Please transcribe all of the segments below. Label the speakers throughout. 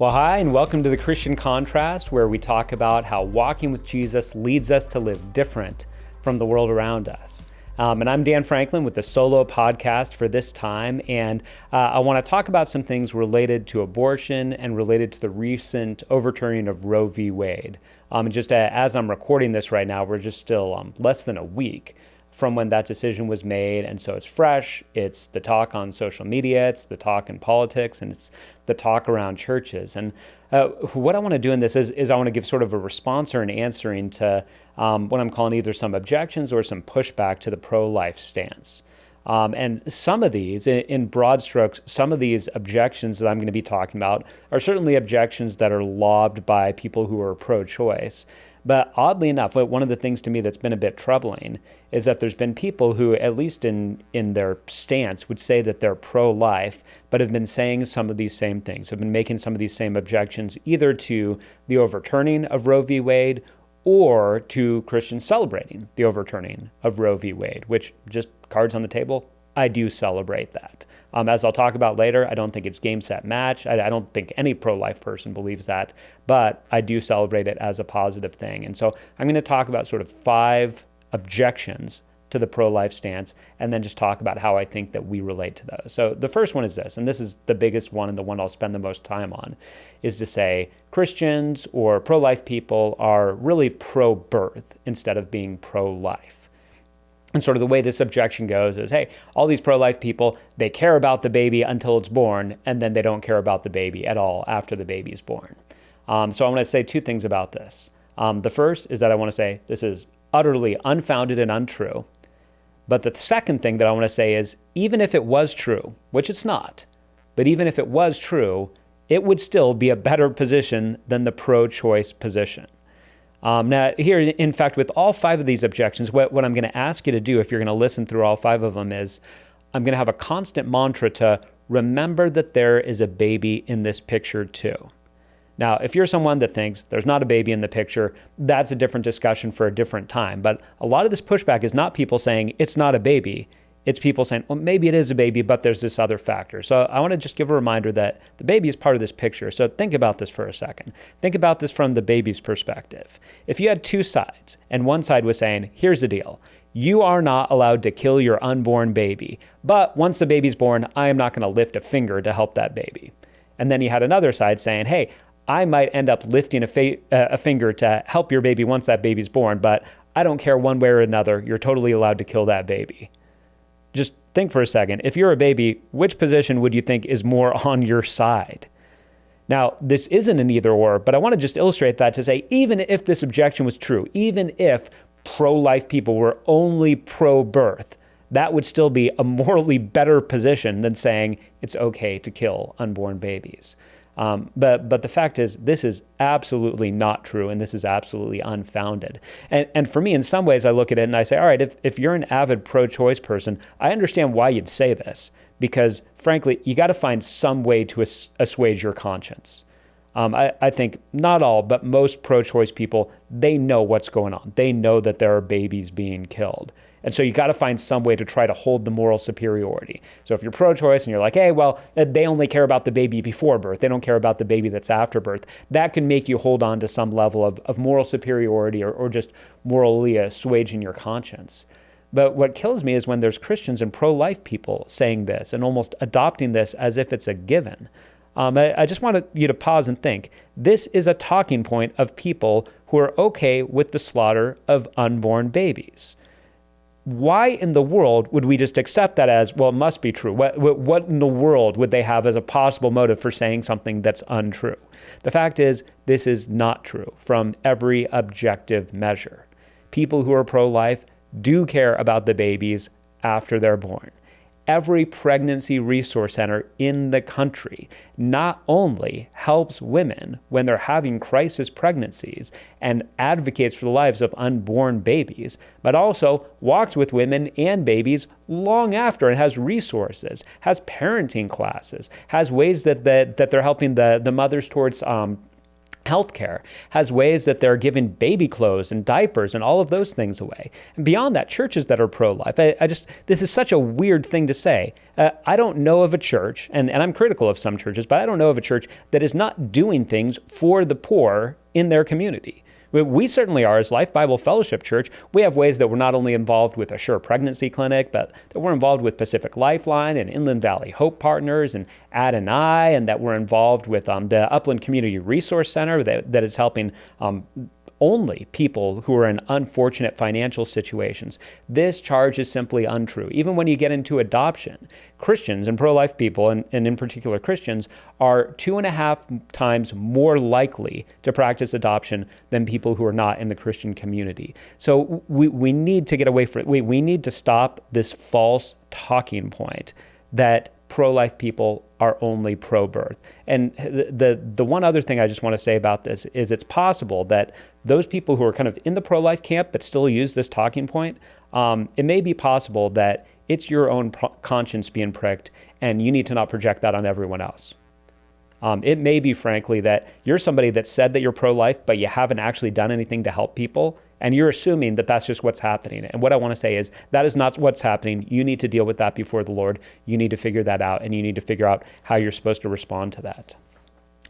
Speaker 1: Well, hi, and welcome to the Christian Contrast, where we talk about how walking with Jesus leads us to live different from the world around us. And I'm Dan Franklin with the solo podcast for this time, and I want to talk about some things related to abortion and related to the recent overturning of Roe v. Wade. And just as I'm recording this right now, we're just still less than a week from when that decision was made, and so it's fresh. It's the talk on social media, it's the talk in politics, and it's the talk around churches. And what I want to do in this is I want to give sort of a response or an answering to what I'm calling either some objections or some pushback to the pro-life stance. And some of these, in broad strokes, some of these objections that I'm going to be talking about are certainly objections that are lobbed by people who are pro-choice. But oddly enough, one of the things to me that's been a bit troubling is that there's been people who, at least in their stance, would say that they're pro-life, but have been saying some of these same things, have been making some of these same objections, either to the overturning of Roe v. Wade or to Christians celebrating the overturning of Roe v. Wade, which, just cards on the table, I do celebrate that. As I'll talk about later, I don't think it's game, set, match. I don't think any pro-life person believes that, but I do celebrate it as a positive thing. And so I'm going to talk about sort of 5 objections to the pro-life stance, and then just talk about how I think that we relate to those. So the first one is this, and this is the biggest one and the one I'll spend the most time on, is to say Christians or pro-life people are really pro-birth instead of being pro-life. And sort of the way this objection goes is, hey, all these pro-life people, they care about the baby until it's born, and then they don't care about the baby at all after the baby's born. So I want to say 2 things about this. The first is that I want to say this is utterly unfounded and untrue. But the second thing that I want to say is, even if it was true, which it's not, but even if it was true, it would still be a better position than the pro-choice position. Now, here, in fact, with all 5 of these objections, what I'm going to ask you to do, if you're going to listen through all 5 of them, is I'm going to have a constant mantra to remember that there is a baby in this picture too. Now, if you're someone that thinks there's not a baby in the picture, that's a different discussion for a different time. But a lot of this pushback is not people saying it's not a baby. It's people saying, well, maybe it is a baby, but there's this other factor. So I want to just give a reminder that the baby is part of this picture. So think about this for a second. Think about this from the baby's perspective. If you had 2 sides, and one side was saying, here's the deal. You are not allowed to kill your unborn baby. But once the baby's born, I am not going to lift a finger to help that baby. And then you had another side saying, hey, I might end up lifting a finger to help your baby once that baby's born, but I don't care one way or another. You're totally allowed to kill that baby. Just think for a second. If you're a baby, which position would you think is more on your side? Now, this isn't an either or, but I want to just illustrate that to say, even if this objection was true, even if pro-life people were only pro-birth, that would still be a morally better position than saying it's okay to kill unborn babies. But the fact is, this is absolutely not true, and this is absolutely unfounded. And for me, in some ways, I look at it and I say, all right, if you're an avid pro-choice person, I understand why you'd say this, because frankly, you got to find some way to assuage your conscience. I think not all, but most pro-choice people, they know what's going on. They know that there are babies being killed. And so you got to find some way to try to hold the moral superiority. So if you're pro-choice and you're like, hey, well, they only care about the baby before birth. They don't care about the baby that's after birth. That can make you hold on to some level of moral superiority or just morally assuaging your conscience. But what kills me is when there's Christians and pro-life people saying this and almost adopting this as if it's a given. I just want you to pause and think. This is a talking point of people who are okay with the slaughter of unborn babies. Why in the world would we just accept that as, well, it must be true? What in the world would they have as a possible motive for saying something that's untrue? The fact is, this is not true from every objective measure. People who are pro-life do care about the babies after they're born. Every pregnancy resource center in the country not only helps women when they're having crisis pregnancies and advocates for the lives of unborn babies, but also walks with women and babies long after and has resources, has parenting classes, has ways that they're helping the mothers towards Healthcare has ways that they're giving baby clothes and diapers and all of those things away. And beyond that, churches that are pro-life. This is such a weird thing to say. I don't know of a church, and I'm critical of some churches, but I don't know of a church that is not doing things for the poor in their community. We certainly are, as Life Bible Fellowship Church. We have ways that we're not only involved with a Sure Pregnancy Clinic, but that we're involved with Pacific Lifeline and Inland Valley Hope Partners and Adonai, and that we're involved with the Upland Community Resource Center that is helping only people who are in unfortunate financial situations. This charge is simply untrue. Even when you get into adoption, Christians and pro-life people, and in particular Christians, are 2.5 times more likely to practice adoption than people who are not in the Christian community. So we need to get away from it. We need to stop this false talking point that pro-life people are only pro-birth. And the one other thing I just want to say about this is it's possible that those people who are kind of in the pro-life camp but still use this talking point, it may be possible that it's your own conscience being pricked and you need to not project that on everyone else. It may be, frankly, that you're somebody that said that you're pro-life, but you haven't actually done anything to help people, and you're assuming that that's just what's happening. And what I want to say is that is not what's happening. You need to deal with that before the Lord. You need to figure that out, and you need to figure out how you're supposed to respond to that.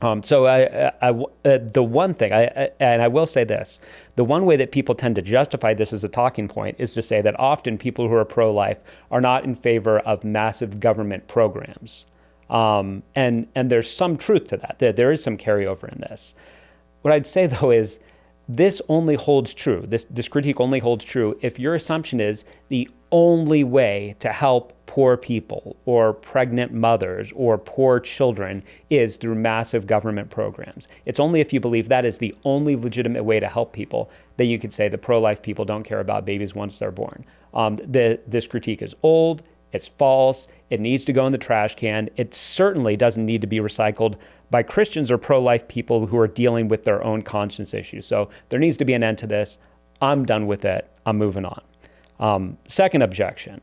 Speaker 1: The one thing, and I will say this, the one way that people tend to justify this as a talking point is to say that often people who are pro-life are not in favor of massive government programs. And there's some truth to that. There is some carryover in this. What I'd say, though, is this only holds true. This critique only holds true if your assumption is the only way to help poor people or pregnant mothers or poor children is through massive government programs. It's only if you believe that is the only legitimate way to help people that you could say the pro-life people don't care about babies once they're born. This critique is old. It's false. It needs to go in the trash can. It certainly doesn't need to be recycled by Christians or pro-life people who are dealing with their own conscience issues. So there needs to be an end to this. I'm done with it. I'm moving on. Second objection,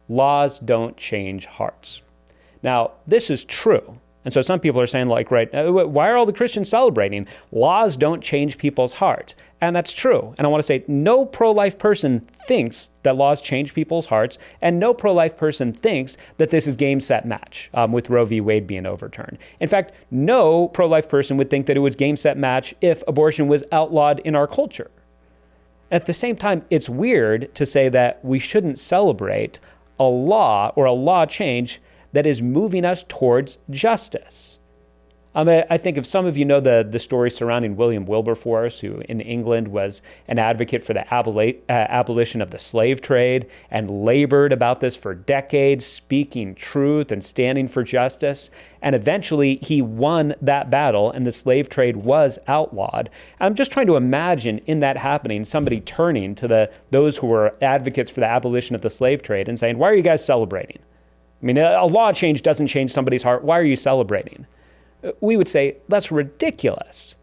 Speaker 1: laws don't change hearts. Now, this is true. And so some people are saying, like, right, why are all the Christians celebrating? Laws don't change people's hearts. And that's true. And I want to say no pro-life person thinks that laws change people's hearts, and no pro-life person thinks that this is game, set, match with Roe v. Wade being overturned. In fact, no pro-life person would think that it was game, set, match if abortion was outlawed in our culture. At the same time, it's weird to say that we shouldn't celebrate a law or a law change that is moving us towards justice. I think if some of you know the story surrounding William Wilberforce, who in England was an advocate for the abolition of the slave trade and labored about this for decades, speaking truth and standing for justice. And eventually he won that battle and the slave trade was outlawed. I'm just trying to imagine in that happening, somebody turning to those who were advocates for the abolition of the slave trade and saying, why are you guys celebrating? I mean, a law change doesn't change somebody's heart. Why are you celebrating? We would say, that's ridiculous.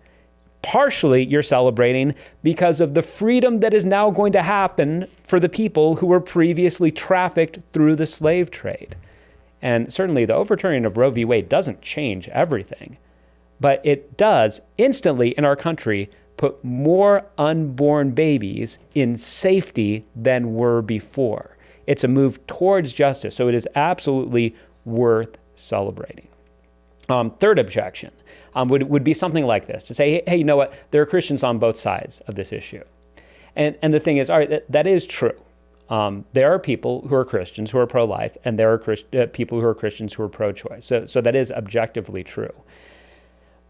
Speaker 1: Partially, you're celebrating because of the freedom that is now going to happen for the people who were previously trafficked through the slave trade. And certainly the overturning of Roe v. Wade doesn't change everything, but it does instantly in our country put more unborn babies in safety than were before. It's a move towards justice, so it is absolutely worth celebrating. Third objection would be something like this, to say, hey, you know what? There are Christians on both sides of this issue. And the thing is, all right, that is true. There are people who are Christians who are pro-life, and there are people who are Christians who are pro-choice. So that is objectively true.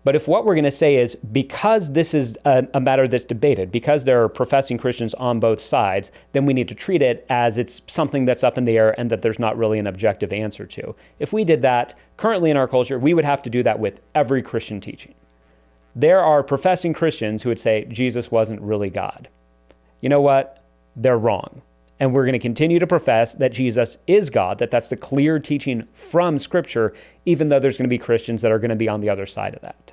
Speaker 1: But if what we're going to say is because this is a matter that's debated, because there are professing Christians on both sides, then we need to treat it as it's something that's up in the air and that there's not really an objective answer to. If we did that currently in our culture, we would have to do that with every Christian teaching. There are professing Christians who would say Jesus wasn't really God. You know what? They're wrong. And we're going to continue to profess that Jesus is God, that's the clear teaching from Scripture, even though there's going to be Christians that are going to be on the other side of that.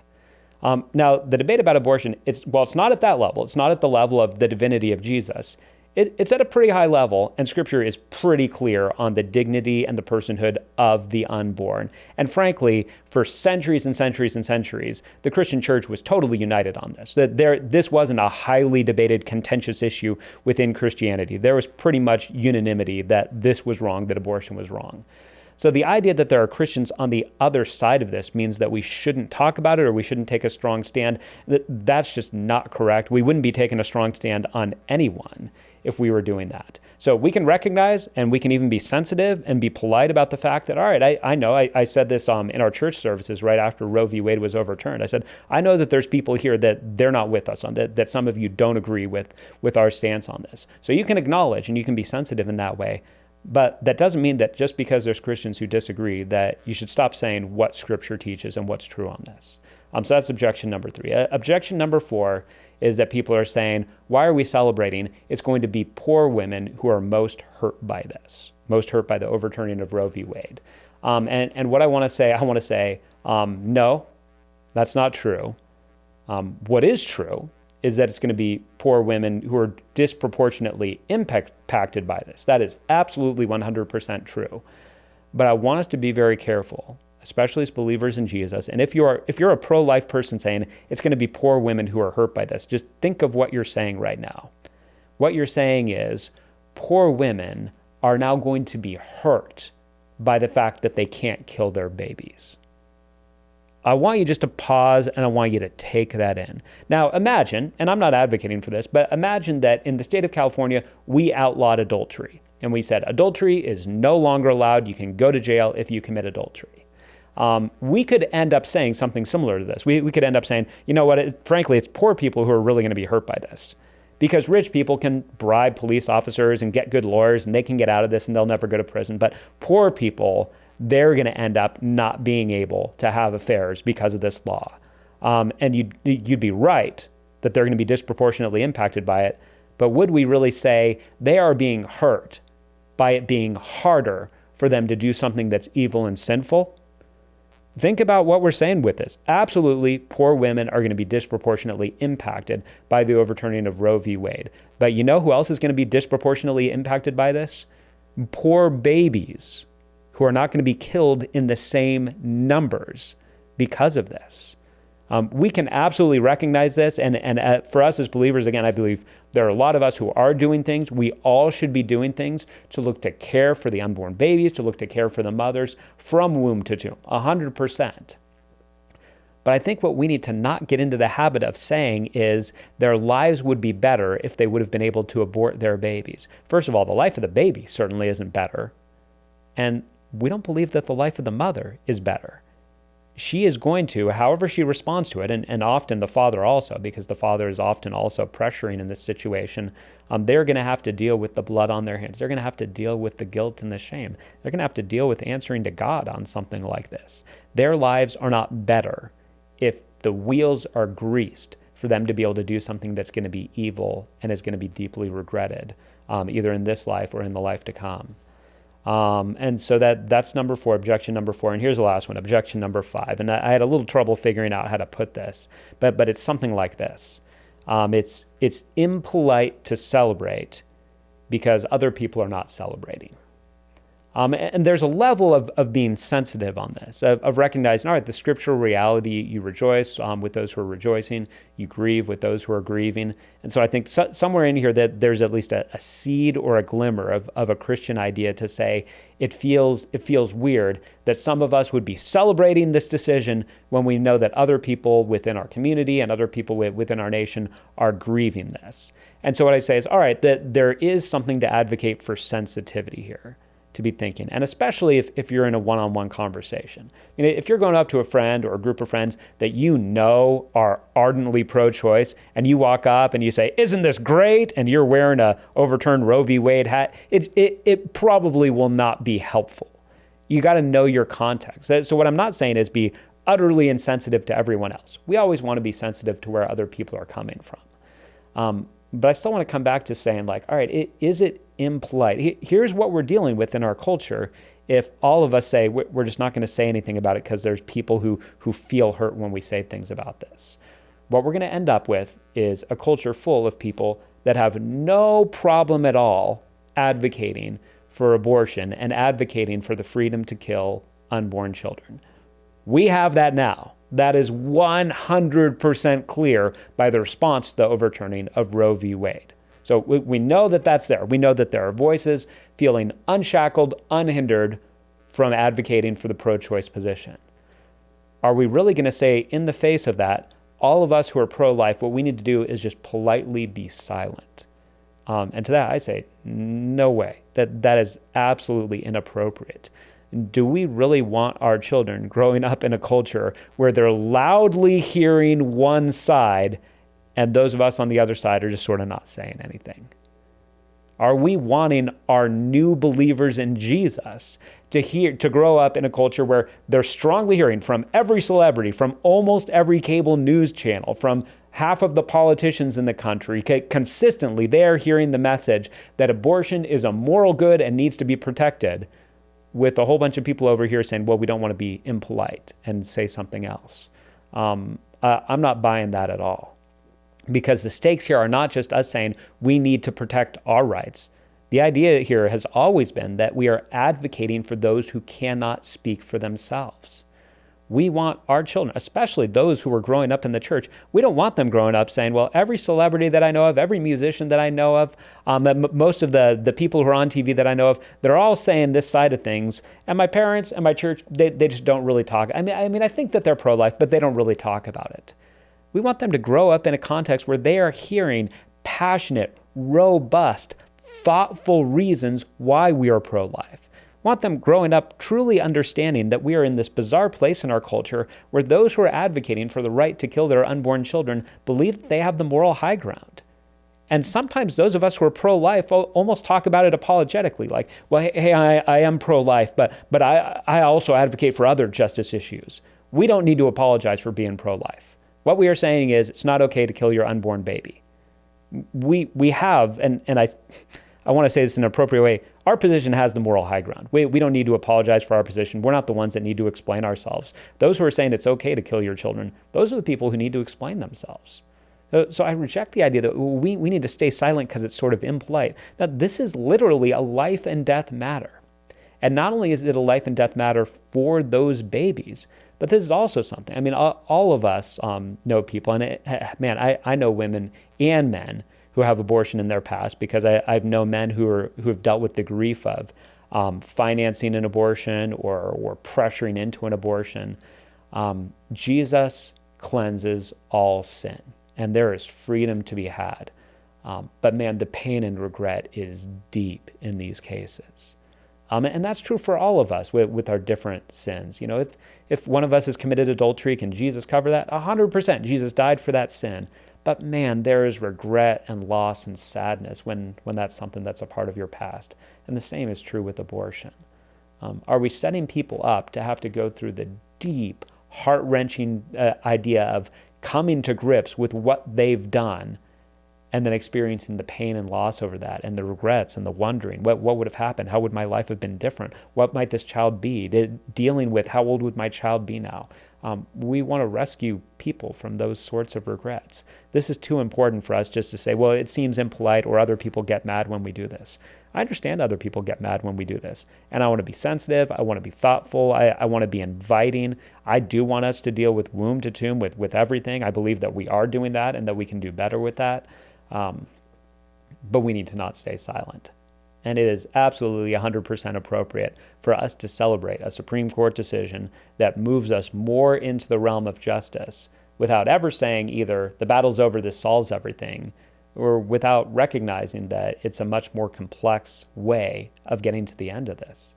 Speaker 1: Now, the debate about abortion, it's not at that level. It's not at the level of the divinity of Jesus. It's at a pretty high level, and Scripture is pretty clear on the dignity and the personhood of the unborn. And frankly, for centuries and centuries and centuries, the Christian church was totally united on this. This wasn't a highly debated, contentious issue within Christianity. There was pretty much unanimity that this was wrong, that abortion was wrong. So the idea that there are Christians on the other side of this means that we shouldn't talk about it or we shouldn't take a strong stand. That's just not correct. We wouldn't be taking a strong stand on anyone if we were doing that. So we can recognize, and we can even be sensitive and be polite about the fact that, all right, I know, I said this in our church services right after Roe v. Wade was overturned. I said, I know that there's people here that they're not with us on that some of you don't agree with our stance on this. So you can acknowledge and you can be sensitive in that way. But that doesn't mean that just because there's Christians who disagree that you should stop saying what Scripture teaches and what's true on this. So that's objection number 3. Objection number 4 is that people are saying, why are we celebrating? It's going to be poor women who are most hurt by this, most hurt by the overturning of Roe v. Wade. And what I want to say, no, that's not true. What is true is that it's going to be poor women who are disproportionately impacted by this. That is absolutely 100% true. But I want us to be very careful, especially as believers in Jesus. And if you're a pro-life person saying it's going to be poor women who are hurt by this, just think of what you're saying right now. What you're saying is poor women are now going to be hurt by the fact that they can't kill their babies. I want you just to pause and I want you to take that in. Now imagine, and I'm not advocating for this, but imagine that in the state of California, we outlawed adultery. And we said adultery is no longer allowed. You can go to jail if you commit adultery. We could end up saying something similar to this. We could end up saying, you know what, frankly, it's poor people who are really going to be hurt by this. Because rich people can bribe police officers and get good lawyers and they can get out of this and they'll never go to prison. But poor people, they're going to end up not being able to have affairs because of this law. And you'd be right that they're going to be disproportionately impacted by it. But would we really say they are being hurt by it being harder for them to do something that's evil and sinful? Think about what we're saying with this. Absolutely, poor women are going to be disproportionately impacted by the overturning of Roe v. Wade. But you know who else is going to be disproportionately impacted by this? Poor babies who are not going to be killed in the same numbers because of this. We can absolutely recognize this. And for us as believers, again, I believe there are a lot of us who are doing things. We all should be doing things to look to care for the unborn babies, to look to care for the mothers from womb to tomb, 100%. But I think what we need to not get into the habit of saying is their lives would be better if they would have been able to abort their babies. First of all, the life of the baby certainly isn't better. And we don't believe that the life of the mother is better. She is going to, however she responds to it, and often the father also, because the father is often also pressuring in this situation, they're going to have to deal with the blood on their hands. They're going to have to deal with the guilt and the shame. They're going to have to deal with answering to God on something like this. Their lives are not better if the wheels are greased for them to be able to do something that's going to be evil and is going to be deeply regretted, either in this life or in the life to come. And so that's number 4, objection number 4. And here's the last one, objection number 5. And I had a little trouble figuring out how to put this, but it's something like this. It's impolite to celebrate because other people are not celebrating. And there's a level of being sensitive on this, of recognizing, all right, the scriptural reality, you rejoice with those who are rejoicing, you grieve with those who are grieving. And so I think somewhere in here that there's at least a seed or a glimmer of a Christian idea to say it feels weird that some of us would be celebrating this decision when we know that other people within our community and other people within our nation are grieving this. And so what I say is, all right, that there is something to advocate for sensitivity here, to be thinking, and especially if you're in a one-on-one conversation. You know, if you're going up to a friend or a group of friends that you know are ardently pro-choice, and you walk up and you say, "Isn't this great?" and you're wearing a overturned Roe v. Wade hat, it probably will not be helpful. You got to know your context. So what I'm not saying is be utterly insensitive to everyone else. We always want to be sensitive to where other people are coming from. But I still want to come back to saying, like, all right, is it impolite? Here's what we're dealing with in our culture if all of us say we're just not going to say anything about it because there's people who feel hurt when we say things about this. What we're going to end up with is a culture full of people that have no problem at all advocating for abortion and advocating for the freedom to kill unborn children. We have that now. That is 100% clear by the response to the overturning of Roe v. Wade. So we know that that's there. We know that there are voices feeling unshackled, unhindered from advocating for the pro-choice position. Are we really going to say, in the face of that, all of us who are pro-life, what we need to do is just politely be silent? And to that, I say, no way. That is absolutely inappropriate. Do we really want our children growing up in a culture where they're loudly hearing one side and those of us on the other side are just sort of not saying anything? Are we wanting our new believers in Jesus to grow up in a culture where they're strongly hearing from every celebrity, from almost every cable news channel, from half of the politicians in the country, consistently they're hearing the message that abortion is a moral good and needs to be protected, with a whole bunch of people over here saying, well, we don't want to be impolite and say something else? I'm not buying that at all. Because the stakes here are not just us saying we need to protect our rights. The idea here has always been that we are advocating for those who cannot speak for themselves. We want our children, especially those who are growing up in the church, we don't want them growing up saying, well, every celebrity that I know of, every musician that I know of, most of the people who are on TV that I know of, they're all saying this side of things. And my parents and my church, they just don't really talk. I mean, I think that they're pro-life, but they don't really talk about it. We want them to grow up in a context where they are hearing passionate, robust, thoughtful reasons why we are pro-life. We want them growing up truly understanding that we are in this bizarre place in our culture where those who are advocating for the right to kill their unborn children believe that they have the moral high ground. And sometimes those of us who are pro-life almost talk about it apologetically, like, well, hey, I am pro-life, but I also advocate for other justice issues. We don't need to apologize for being pro-life. What we are saying is it's not okay to kill your unborn baby. We have, and I want to say this in an appropriate way, our position has the moral high ground. We don't need to apologize for our position. We're not the ones that need to explain ourselves. Those who are saying it's okay to kill your children, those are the people who need to explain themselves. So I reject the idea that we need to stay silent because it's sort of impolite. Now, this is literally a life and death matter. And not only is it a life and death matter for those babies, but this is also something. I mean, all of us know people, and I know women and men who have abortion in their past because I've known men who have dealt with the grief of financing an abortion or pressuring into an abortion. Jesus cleanses all sin, and there is freedom to be had. But man, the pain and regret is deep in these cases. And that's true for all of us with our different sins. You know, if one of us has committed adultery, can Jesus cover that? 100%. Jesus died for that sin. But man, there is regret and loss and sadness when that's something that's a part of your past. And the same is true with abortion. Are we setting people up to have to go through the deep, heart-wrenching idea of coming to grips with what they've done and then experiencing the pain and loss over that and the regrets and the wondering, what would have happened? How would my life have been different? What might this child be? Dealing with how old would my child be now? We want to rescue people from those sorts of regrets. This is too important for us just to say, well, it seems impolite or other people get mad when we do this. I understand other people get mad when we do this. And I want to be sensitive. I want to be thoughtful. I want to be inviting. I do want us to deal with womb to tomb with everything. I believe that we are doing that and that we can do better with that. But we need to not stay silent. And it is absolutely 100% appropriate for us to celebrate a Supreme Court decision that moves us more into the realm of justice without ever saying either the battle's over, this solves everything, or without recognizing that it's a much more complex way of getting to the end of this.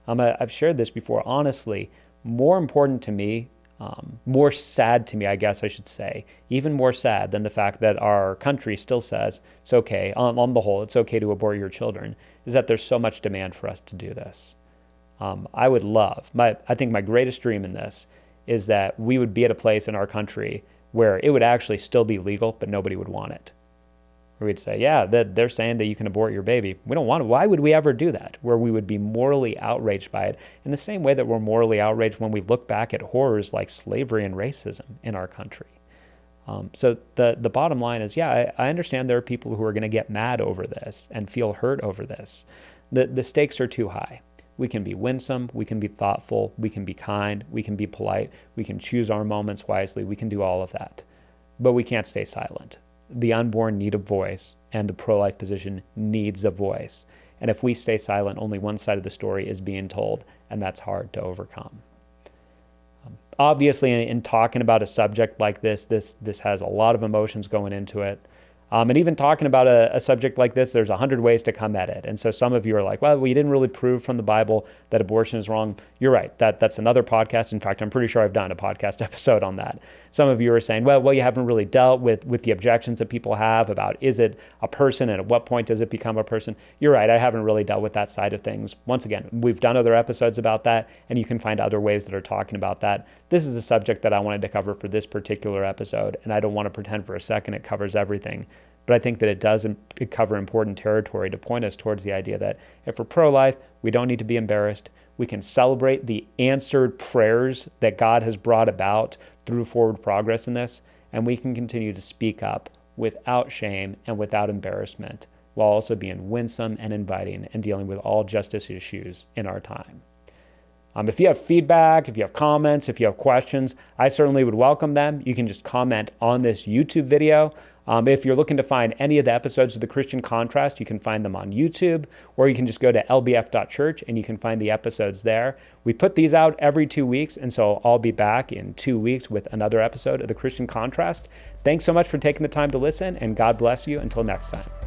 Speaker 1: I've shared this before. Honestly, more important to me, more sad to me, I guess I should say, even more sad than the fact that our country still says it's okay, on the whole, it's okay to abort your children, is that there's so much demand for us to do this. I would love, I think my greatest dream in this is that we would be at a place in our country where it would actually still be legal, but nobody would want it. Where we'd say, yeah, they're saying that you can abort your baby. We don't want it. Why would we ever do that? Where we would be morally outraged by it in the same way that we're morally outraged when we look back at horrors like slavery and racism in our country. So the bottom line is, yeah, I understand there are people who are going to get mad over this and feel hurt over this. The stakes are too high. We can be winsome, we can be thoughtful, we can be kind, we can be polite, we can choose our moments wisely, we can do all of that. But we can't stay silent. The unborn need a voice, and the pro-life position needs a voice. And if we stay silent, only one side of the story is being told, and that's hard to overcome. Obviously, in talking about a subject like this has a lot of emotions going into it. And even talking about a subject like this, there's 100 ways to come at it. And so some of you are like, well, you didn't really prove from the Bible that abortion is wrong. You're right. That's another podcast. In fact, I'm pretty sure I've done a podcast episode on that. Some of you are saying, well, you haven't really dealt with the objections that people have about, is it a person and at what point does it become a person? You're right. I haven't really dealt with that side of things. Once again, we've done other episodes about that, and you can find other ways that are talking about that. This is a subject that I wanted to cover for this particular episode, and I don't want to pretend for a second it covers everything. But I think that it does cover important territory to point us towards the idea that if we're pro-life, we don't need to be embarrassed. We can celebrate the answered prayers that God has brought about through forward progress in this, and we can continue to speak up without shame and without embarrassment, while also being winsome and inviting and dealing with all justice issues in our time. If you have feedback, if you have comments, if you have questions, I certainly would welcome them. You can just comment on this YouTube video. If you're looking to find any of the episodes of The Christian Contrast, you can find them on YouTube, or you can just go to lbf.church and you can find the episodes there. We put these out every 2 weeks, and so I'll be back in 2 weeks with another episode of The Christian Contrast. Thanks so much for taking the time to listen, and God bless you until next time.